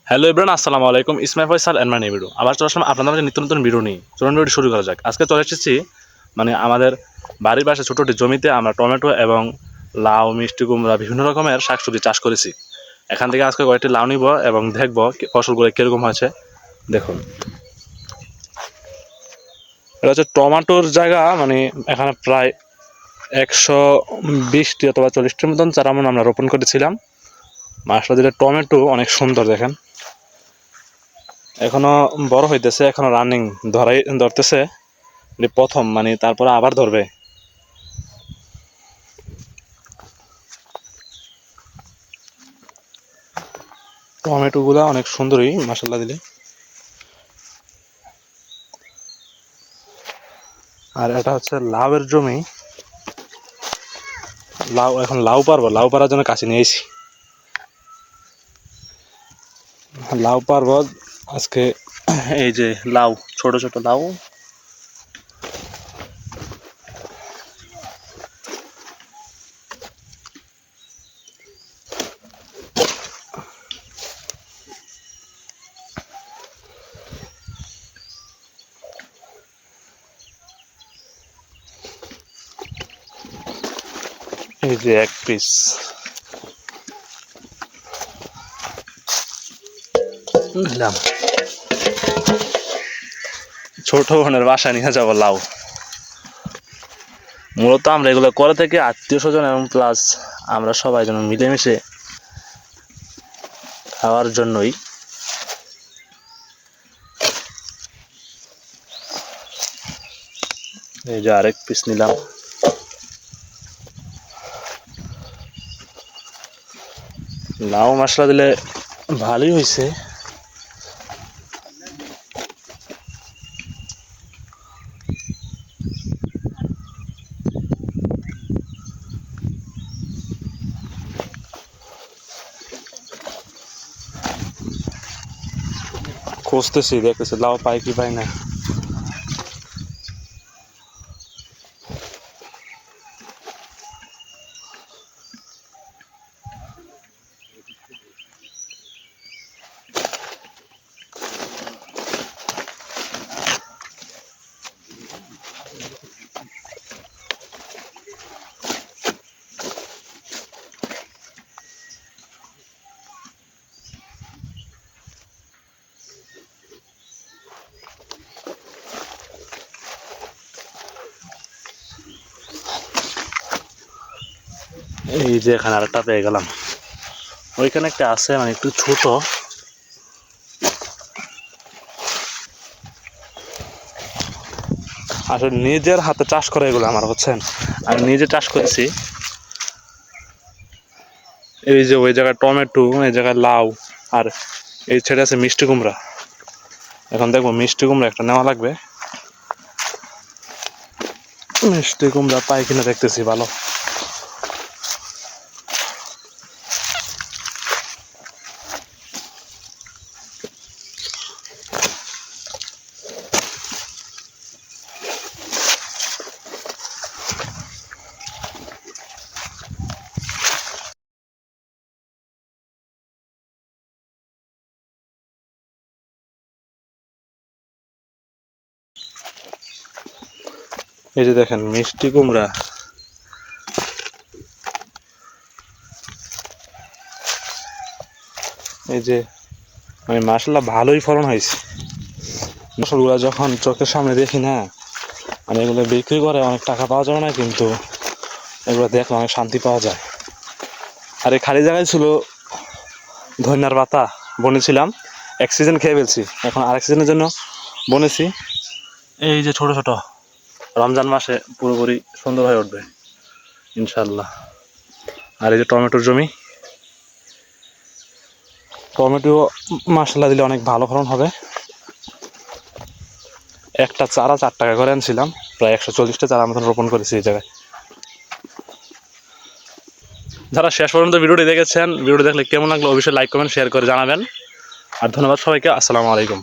Hello everyone, আসসালামু আলাইকুম। Ismail Faisal and my new video. আবার চলে আসলাম আপনাদের মাঝে নিত্য নতুন ভিডিও নিয়ে। চলুন ভিডিও শুরু করা যাক। আজকে চলে এসেছি আমাদের বাড়ির পাশে ছোট একটি জমিতে আমরা টমেটো এবং লাউ, মিষ্টি কুমড়া বিভিন্ন রকমের শাকসবজি চাষ করেছি। এখান থেকে আজকে কয়েকটি লাউ নিব এবং দেখব ফসলগুলো কীরকম হয়েছে। দেখুন, এটা হচ্ছে টমেটোর জায়গা। এখানে প্রায় 120টি অথবা 40টির মতন চারা আমরা রোপণ করেছিলাম। মাশাআল্লাহ, টমেটো অনেক সুন্দর দেখেন, এখনো বড় হইতেছে, এখনো রানিং ধরতেছে। প্রথম তারপরে আবার ধরবে। টমেটো গুলা অনেক সুন্দরই মাশাআল্লাহ দিলে। আর এটা হচ্ছে লাউয়ের জমি। এখন লাউ পারবো, লাউ পারার জন্য কাছে নিয়েছি। লাউ পারবো আজকে। এই যে লাউ, ছোট ছোট লাউ। এই যে এক পিস নিলাম। ছোট বোনের বাসায় নিয়ে যাবো লাউ। মূলত আমরা এগুলো করে থেকে আত্মীয় স্বজন এবং প্লাস আমরা সবাই যেন মিলেমিশে খাওয়ার জন্যই। এই যে আরেক পিস নিলাম। লাউ মশলা দিলে ভালোই হয়েছে। খুঁজতেছি, দেখতেছি লাউ পাই কি পাই না। এই যে এখানে আরেকটা পেয়ে গেলাম। ওইখানে একটা আছে, একটু ছোট। আসলে নিজের হাতে চাষ করে এগুলো আমার, বুঝছেন। আমি নিজে চাষ করেছি। এই যে ওই জায়গায় টমেটো, এই জায়গায় লাউ, আর এই ছেড়ে আছে মিষ্টি কুমড়া। এখন দেখবো মিষ্টি কুমড়া একটা নেওয়া লাগবে। মিষ্টি কুমড়া পাই কিনা দেখতেছি ভালো। এই যে দেখেন মিষ্টি কুমড়া। এই যে মাশাআল্লাহ ভালোই ফলন হয়েছে। ফসলগুলো যখন চোখের সামনে দেখি না, এগুলো বিক্রি করে অনেক টাকা পাওয়া যাবে না, কিন্তু এগুলো দেখলে অনেক শান্তি পাওয়া যায়। আর এই খালি জায়গায় ছিল ধনিয়ার পাতা বনেছিলাম, এক সিজন খেয়ে ফেলছি, এখন আরেক সিজনের জন্য বনেছি। এই যে ছোট ছোট, রমজান মাসে পুরোপুরি সুন্দর হয়ে উঠবে ইনশাল্লাহ। আর এই যে টমেটোর জমি, টমেটো মাশাআল্লাহ দিলে অনেক ভালো ফলন হবে। একটা চারা 4 টাকা করে আনছিলাম, প্রায় 140টা চারা মতন রোপণ করেছি এই জায়গায়। যারা শেষ পর্যন্ত ভিডিওটি দেখেছেন, ভিডিওটি দেখলে কেমন লাগলো অবশ্যই লাইক কমেন্ট শেয়ার করে জানাবেন। আর ধন্যবাদ সবাইকে। আসসালামু আলাইকুম।